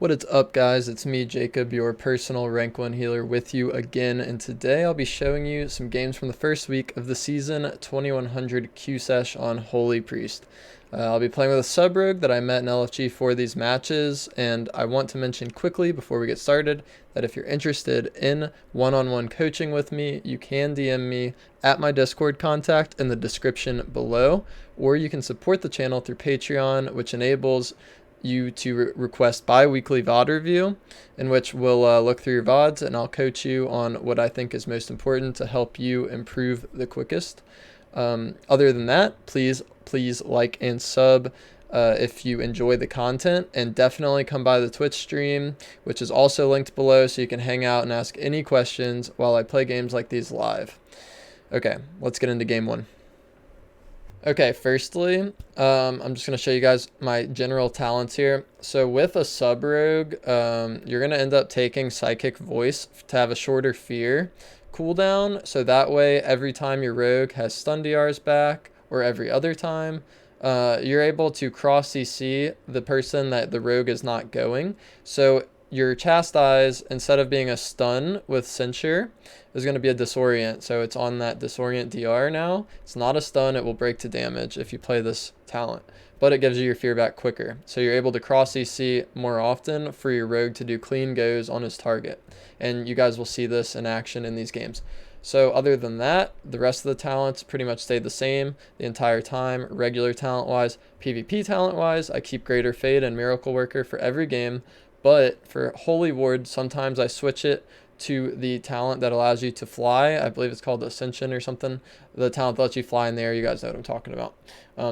What is up, guys? It's me, Jacob, your personal rank 1 healer, with you again, and today I'll be showing you some games from the first week of the season 2100 Q Sesh on Holy Priest. I'll be playing with a sub-rogue that I met in LFG for these matches, and I want to mention quickly before we get started that if you're interested in one-on-one coaching with me, you can DM me at my Discord contact in the description below, or you can support the channel through Patreon, which enables you to request bi-weekly VOD review, in which we'll look through your VODs and I'll coach you on what I think is most important to help you improve the quickest. Other than that, please like and sub if you enjoy the content, and definitely come by the Twitch stream, which is also linked below, so you can hang out and ask any questions while I play games like these live. Okay, let's get into game one. Okay, firstly, I'm just going to show you guys my general talents here. So with a sub-rogue, you're going to end up taking Psychic Voice to have a shorter fear cooldown. So that way, every time your rogue has stun DRs back, or every other time, you're able to cross CC the person that the rogue is not going. So your Chastise, instead of being a stun with Censure, is going to be a disorient. So it's on that disorient DR now. It's not a stun. It will break to damage if you play this talent, but it gives you your fear back quicker. So you're able to cross CC more often for your rogue to do clean goes on his target. And you guys will see this in action in these games. So other than that, the rest of the talents pretty much stayed the same the entire time. Regular talent-wise, PvP talent-wise, I keep Greater Fade and Miracle Worker for every game. But for Holy Ward, sometimes I switch it to the talent that allows you to fly. I believe it's called Ascension or something. The talent that lets you fly in the air. You guys know what I'm talking about.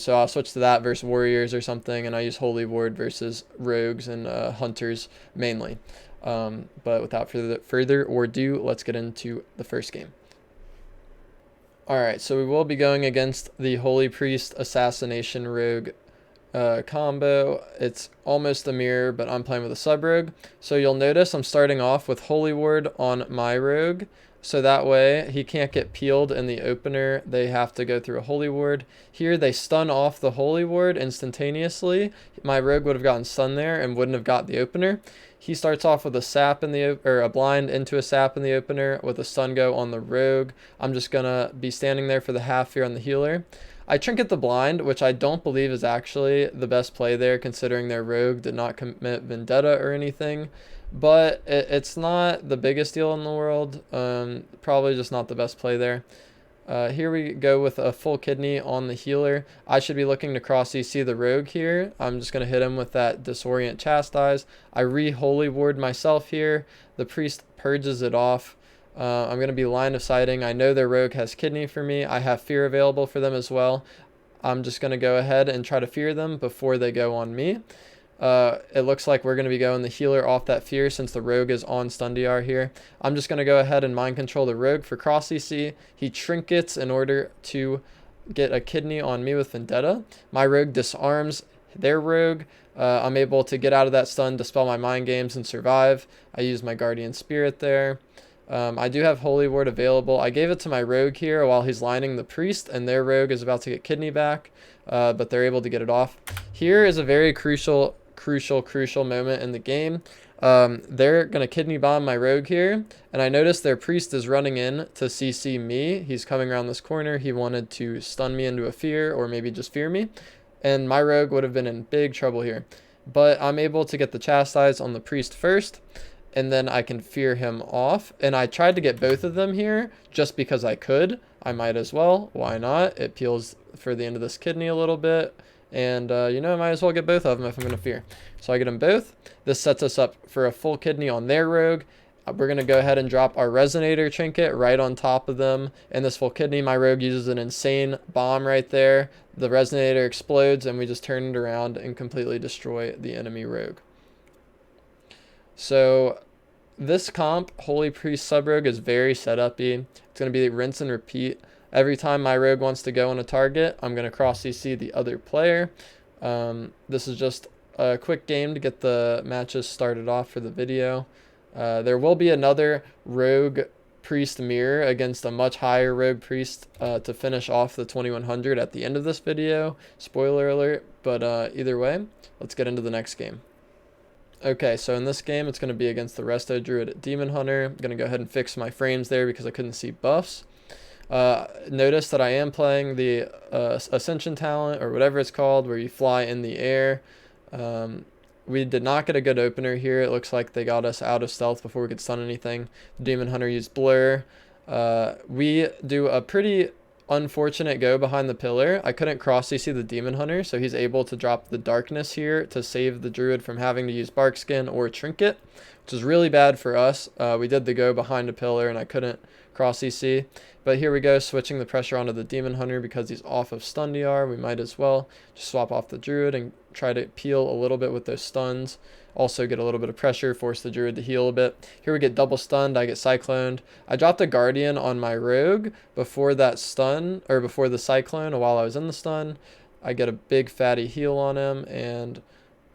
So I'll switch to that versus Warriors or something, and I use Holy Ward versus Rogues and Hunters mainly. But without further ado, let's get into the first game. Alright, so we will be going against the Holy Priest Assassination Rogue combo. It's almost a mirror, but I'm playing with a sub-rogue. So you'll notice I'm starting off with Holy Ward on my rogue, so that way he can't get peeled in the opener. They have to go through a Holy Ward. Here they stun off the Holy Ward instantaneously. My rogue would have gotten stunned there and wouldn't have got the opener. He starts off with a sap in the or a blind into a sap in the opener with a stun go on the rogue. I'm just gonna be standing there for the half here on the healer. I trinket the blind, which I don't believe is actually the best play there, considering their rogue did not commit vendetta or anything. But it's not the biggest deal in the world. Probably just not the best play there. Here we go with a full kidney on the healer. I should be looking to cross CC the rogue here. I'm just going to hit him with that Disorient Chastise. I re-Holy Ward myself here. The priest purges it off. I'm going to be line of sighting. I know their rogue has kidney for me. I have fear available for them as well. I'm just going to go ahead and try to fear them before they go on me. It looks like we're going to be going the healer off that fear since the rogue is on stun DR here. I'm just going to go ahead and mind control the rogue for cross CC. He trinkets in order to get a kidney on me with vendetta. My rogue disarms their rogue. I'm able to get out of that stun, dispel my mind games, and survive. I use my guardian spirit there. I do have Holy Ward available. I gave it to my rogue here while he's lining the priest, and their rogue is about to get kidney back, but they're able to get it off. Here is a very crucial moment in the game. They're going to kidney bomb my rogue here, and I noticed their priest is running in to CC me. He's coming around this corner. He wanted to stun me into a fear, or maybe just fear me, and my rogue would have been in big trouble here. But I'm able to get the Chastise on the priest first, and then I can fear him off. And I tried to get both of them here just because I could. I might as well. Why not? It peels for the end of this kidney a little bit. And, you know, I might as well get both of them if I'm going to fear. So I get them both. This sets us up for a full kidney on their rogue. We're going to go ahead and drop our Resonator trinket right on top of them. And this full kidney, my rogue uses an insane bomb right there. The Resonator explodes, and we just turn it around and completely destroy the enemy rogue. So this comp, Holy Priest sub-rogue, is very setup-y. It's going to be rinse and repeat. Every time my rogue wants to go on a target, I'm going to cross CC the other player. This is just a quick game to get the matches started off for the video. There will be another rogue priest mirror against a much higher rogue priest to finish off the 2100 at the end of this video. Spoiler alert, but either way, let's get into the next game. Okay, so in this game, it's going to be against the Resto Druid Demon Hunter. I'm going to go ahead and fix my frames there because I couldn't see buffs. Notice that I am playing the Ascension talent, or whatever it's called, where you fly in the air. We did not get a good opener here. It looks like they got us out of stealth before we could stun anything. The Demon Hunter used Blur. We do a pretty unfortunate go behind the pillar. I couldn't cross CC the Demon Hunter, so he's able to drop the Darkness here to save the Druid from having to use Bark Skin or Trinket, which is really bad for us. We did the go behind a pillar and I couldn't cross CC. But here we go, switching the pressure onto the Demon Hunter because he's off of stun DR. We might as well just swap off the Druid and try to peel a little bit with those stuns. Also get a little bit of pressure, force the Druid to heal a bit. Here we get double stunned, I get cycloned. I dropped a Guardian on my Rogue before that stun, or before the cyclone, while I was in the stun. I get a big fatty heal on him, and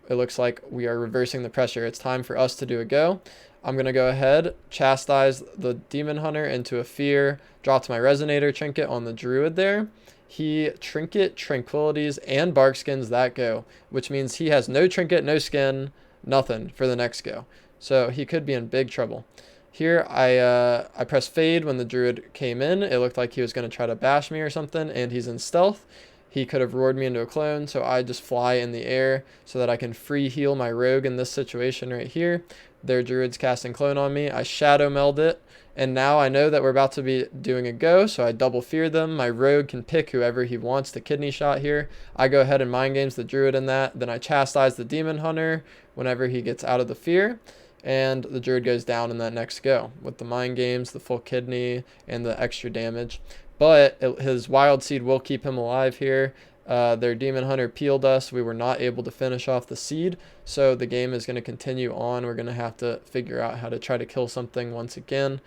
it looks like we are reversing the pressure. It's time for us to do a go. I'm going to go ahead, chastise the Demon Hunter into a fear, dropped my Resonator Trinket on the Druid there. He Trinket, Tranquilities, and Bark Skins that go, which means he has no Trinket, no Skin, nothing for the next go. So he could be in big trouble. Here I pressed Fade when the Druid came in. It looked like he was going to try to bash me or something, and he's in stealth. He could have roared me into a clone, so I just fly in the air so that I can free heal my Rogue in this situation right here. Their Druid's casting clone on me. I Shadow Meld it, and now I know that we're about to be doing a go, so I double fear them. My Rogue can pick whoever he wants to kidney shot here. I go ahead and mind games the Druid in that. Then I chastise the Demon Hunter whenever he gets out of the fear, and the Druid goes down in that next go with the mind games, the full kidney, and the extra damage. But his Wild Seed will keep him alive here. Their Demon Hunter peeled us. We were not able to finish off the seed, so the game is going to continue on. We're going to have to figure out how to try to kill something once again.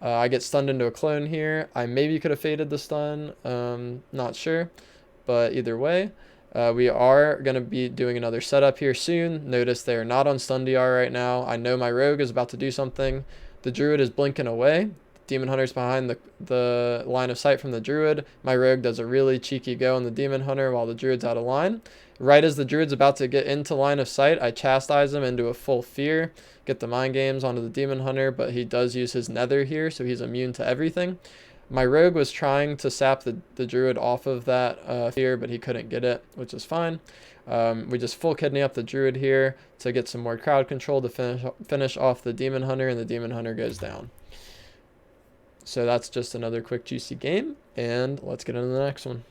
I get stunned into a clone here. I maybe could have faded the stun. Not sure, but either way, we are going to be doing another setup here soon. Notice they're not on stun DR right now. I know my Rogue is about to do something. The Druid is blinking away. Demon Hunter's behind the line of sight from the Druid. My Rogue does a really cheeky go on the Demon Hunter while the Druid's out of line. Right as the Druid's about to get into line of sight, I chastise him into a full fear. Get the mind games onto the Demon Hunter, but he does use his Nether here, so he's immune to everything. My Rogue was trying to sap the Druid off of that fear, but he couldn't get it, which is fine. We just full kidney up the Druid here to get some more crowd control to finish off the Demon Hunter, and the Demon Hunter goes down. So that's just another quick juicy game, and let's get into the next one.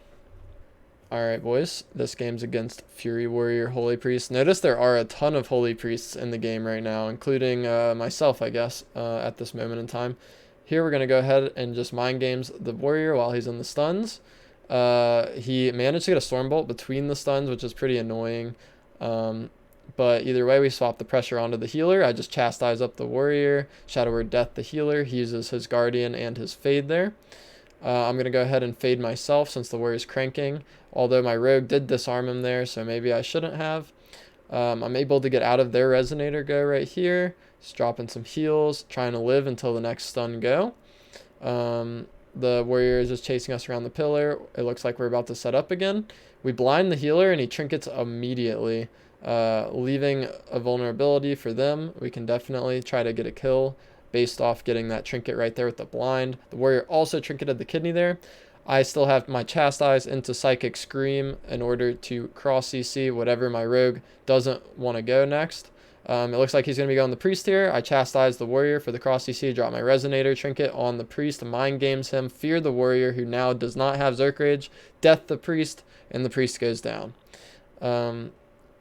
Alright boys, this game's against Fury Warrior Holy Priest. Notice there are a ton of Holy Priests in the game right now, including myself, I guess, at this moment in time. Here we're going to go ahead and just mind games the Warrior while he's in the stuns. He managed to get a Stormbolt between the stuns, which is pretty annoying. But either way, we swap the pressure onto the healer. I just chastise up the Warrior, Shadow Word Death the healer. He uses his Guardian and his Fade there. I'm going to go ahead and fade myself since the Warrior's cranking, although my Rogue did disarm him there, so maybe I shouldn't have. I'm able to get out of their Resonator go right here, just dropping some heals, trying to live until the next stun go. The Warrior is just chasing us around the pillar. It looks like we're about to set up again. We blind the healer and he trinkets immediately, leaving a vulnerability for them. We can definitely try to get a kill based off getting that trinket right there with the blind. The Warrior also trinketed the kidney there. I still have my Chastise into Psychic Scream in order to cross CC whatever my Rogue doesn't want to go next. It looks like he's going to be going the Priest here. I Chastise the Warrior for the cross CC, drop my Resonator Trinket on the Priest, mind games him, fear the Warrior who now does not have Zerk Rage, death the Priest, and the Priest goes down.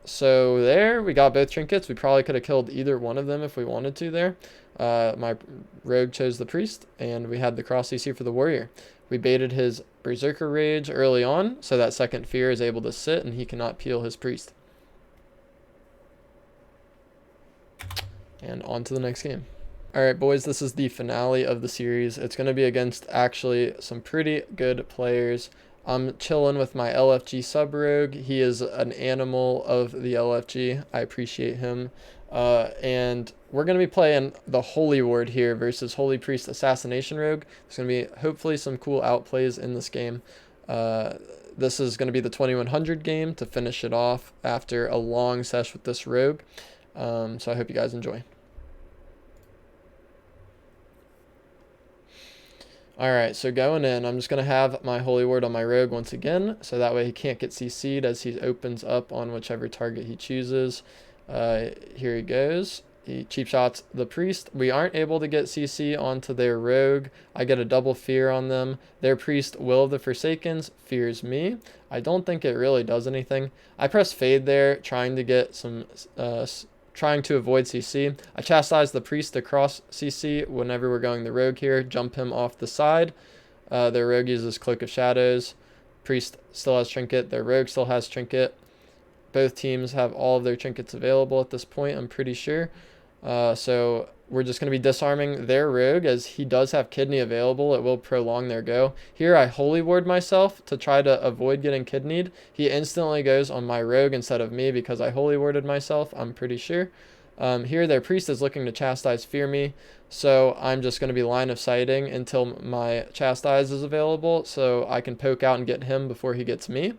So there, we got both trinkets. We probably could have killed either one of them if we wanted to there. My Rogue chose the Priest, and we had the cross CC for the Warrior. We baited his Berserker Rage early on, so that second fear is able to sit, and he cannot peel his Priest. And on to the next game. Alright boys, this is the finale of the series. It's going to be against actually some pretty good players. I'm chilling with my LFG sub-rogue. He is an animal of the LFG. I appreciate him. And we're going to be playing the Holy Ward here versus Holy Priest Assassination Rogue. There's going to be hopefully some cool outplays in this game. This is going to be the 2100 game to finish it off after a long sesh with this rogue. So I hope you guys enjoy. Alright, so going in, I'm just going to have my Holy Word on my rogue once again, so that way he can't get CC'd as he opens up on whichever target he chooses. Here he goes. He cheap shots the priest. We aren't able to get CC onto their rogue. I get a double fear on them. Their priest, Will of the Forsakens, fears me. I don't think it really does anything. I press fade there, trying to get some trying to avoid CC. I chastise the priest across CC whenever we're going the rogue here, jump him off the side. Their rogue uses Cloak of Shadows. Priest still has trinket. Their rogue still has trinket. Both teams have all of their trinkets available at this point, I'm pretty sure. So we're just going to be disarming their rogue as he does have kidney available. It will prolong their go. Here I Holy Ward myself to try to avoid getting kidneyed. He instantly goes on my rogue instead of me because I Holy Warded myself, I'm pretty sure. Here their priest is looking to chastise fear me, so I'm just going to be line of sighting until my chastise is available so I can poke out and get him before he gets me.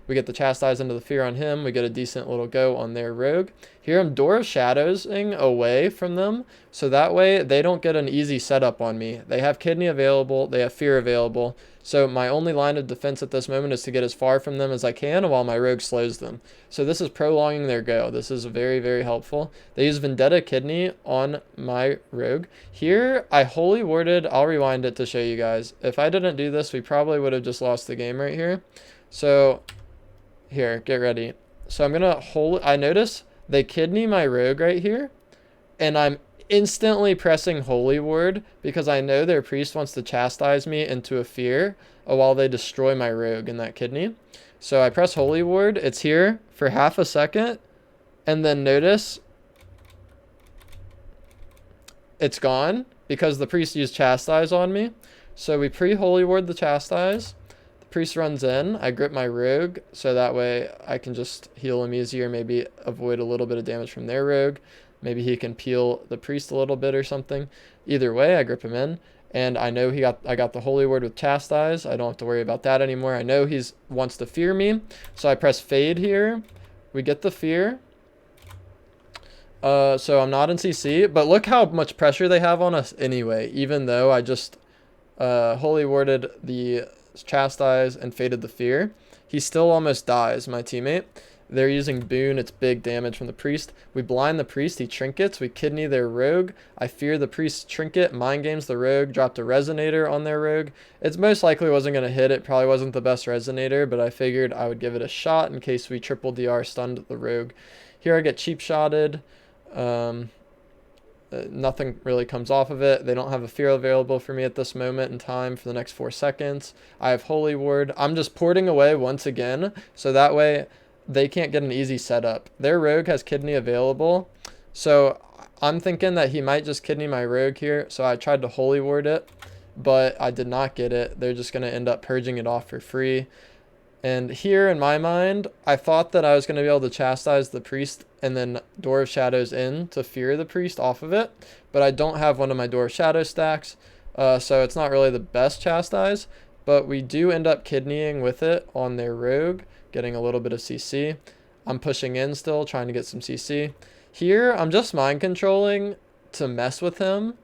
We get the chastise into the fear on him. We get a decent little go on their rogue. Here I'm Door of Shadowsing away from them, so that way they don't get an easy setup on me. They have kidney available, they have fear available, so my only line of defense at this moment is to get as far from them as I can while my rogue slows them. So this is prolonging their go. This is very, very helpful. They use Vendetta Kidney on my rogue. Here, I Holy Warded. I'll rewind it to show you guys. If I didn't do this, we probably would have just lost the game right here. So here, get ready. So I'm going to I notice they kidney my rogue right here, and I'm instantly pressing Holy Ward because I know their priest wants to chastise me into a fear while they destroy my rogue in that kidney. So I press Holy Ward. It's here for half a second, and then notice it's gone because the priest used chastise on me. So we pre-Holy Ward the chastise. Priest runs in, I grip my rogue, so that way I can just heal him easier, maybe avoid a little bit of damage from their rogue. Maybe he can peel the priest a little bit or something. Either way, I grip him in, and I know I got the Holy Word with Chastise. I don't have to worry about that anymore. I know he wants to fear me, so I press Fade here. We get the fear. So I'm not in CC, but look how much pressure they have on us anyway, even though I just Holy Warded the Chastise and faded the fear. He still almost dies, my teammate. They're using boon. It's big damage from the priest. We blind the priest. He trinkets. We kidney their rogue. I fear the priest's trinket. Mind games the rogue. Dropped a resonator on their rogue. It's most likely wasn't going to hit. It probably wasn't the best resonator, but I figured I would give it a shot in case we triple DR stunned the rogue. Here I get cheap shotted. Nothing really comes off of it. They don't have a fear available for me at this moment in time for the next 4 seconds. I have Holy Ward. I'm just porting away once again, so that way they can't get an easy setup. Their rogue has kidney available, so I'm thinking that he might just kidney my rogue here, so I tried to Holy Ward it, but I did not get it. They're just going to end up purging it off for free. And here in my mind, I thought that I was going to be able to chastise the priest and then Door of Shadows in to fear the priest off of it. But I don't have one of my Door of Shadow stacks, so it's not really the best chastise. But we do end up kidneying with it on their rogue, getting a little bit of CC. I'm pushing in still, trying to get some CC. Here, I'm just mind controlling to mess with him.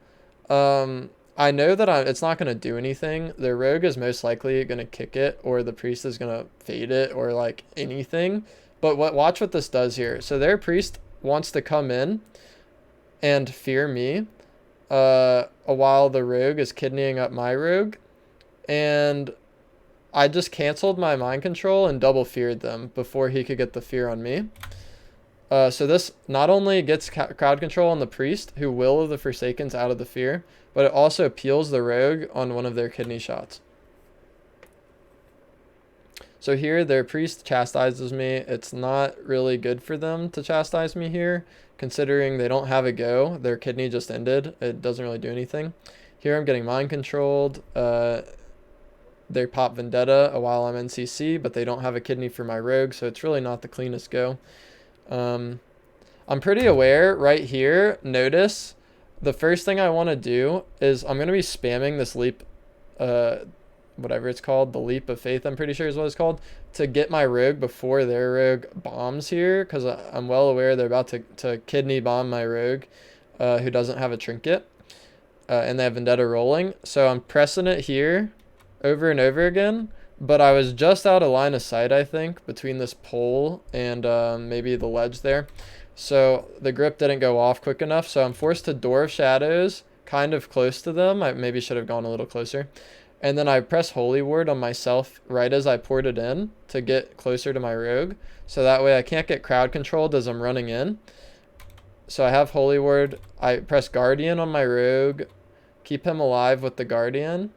I know that it's not going to do anything. Their rogue is most likely going to kick it, or the priest is going to fade it, or like anything. But watch what this does here. So their priest wants to come in and fear me while the rogue is kidneying up my rogue. And I just canceled my mind control and double feared them before he could get the fear on me. So this not only gets crowd control on the priest, who Will of the Forsakens out of the fear, but it also peels the rogue on one of their kidney shots. So here, their priest chastises me. It's not really good for them to chastise me here, considering they don't have a go. Their kidney just ended. It doesn't really do anything. Here, I'm getting mind controlled. They pop Vendetta while I'm in CC, but they don't have a kidney for my rogue, so it's really not the cleanest go. I'm pretty aware right here. Notice the first thing I want to do is I'm going to be spamming this leap whatever it's called, the leap of faith, I'm pretty sure is what it's called, to get my rogue before their rogue bombs here, because I'm well aware they're about to kidney bomb my rogue, who doesn't have a trinket, and they have Vendetta rolling. So I'm pressing it here over and over again, but I was just out of line of sight, I think, between this pole and maybe the ledge there. So the grip didn't go off quick enough, so I'm forced to Door of Shadows, kind of close to them. I maybe should have gone a little closer. And then I press Holy Ward on myself right as I poured it in to get closer to my rogue. So that way I can't get crowd controlled as I'm running in. So I have Holy Ward. I press Guardian on my rogue. Keep him alive with the Guardian.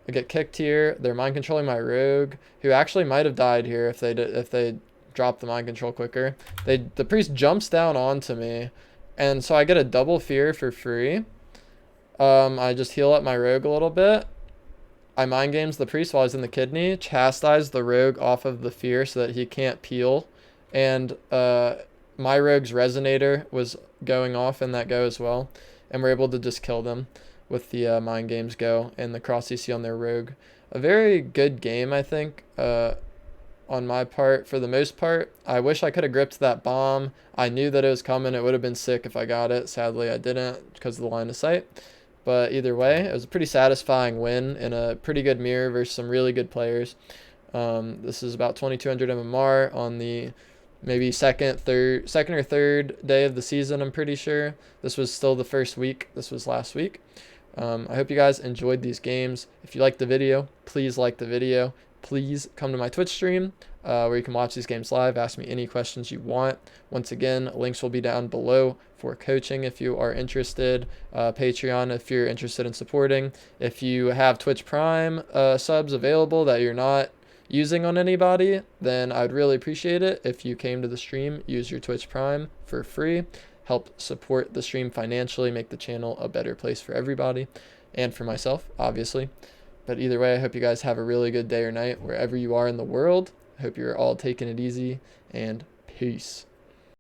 I get kicked here. They're mind controlling my rogue, who actually might have died here if they dropped the mind control quicker. The priest jumps down onto me, and so I get a double fear for free. I just heal up my rogue a little bit. I mind games the priest while he's in the kidney, chastise the rogue off of the fear so that he can't peel, and my rogue's resonator was going off in that go as well, and we're able to just kill them with the mind games go and the cross CC on their rogue. A very good game, I think, on my part for the most part. I wish I could have gripped that bomb. I knew that it was coming. It would have been sick if I got it. Sadly, I didn't because of the line of sight. But either way, it was a pretty satisfying win in a pretty good mirror versus some really good players. This is about 2200 MMR on the maybe second or third day of the season, I'm pretty sure. This was still the first week. This was last week. I hope you guys enjoyed these games. If you liked the video, please like the video. Please come to my Twitch stream where you can watch these games live. Ask me any questions you want. Once again, links will be down below for coaching if you are interested. Patreon if you're interested in supporting. If you have Twitch Prime subs available that you're not using on anybody, then I'd really appreciate it if you came to the stream, use your Twitch Prime for free. Help support the stream financially, make the channel a better place for everybody and for myself, obviously. But either way, I hope you guys have a really good day or night wherever you are in the world. I hope you're all taking it easy, and peace.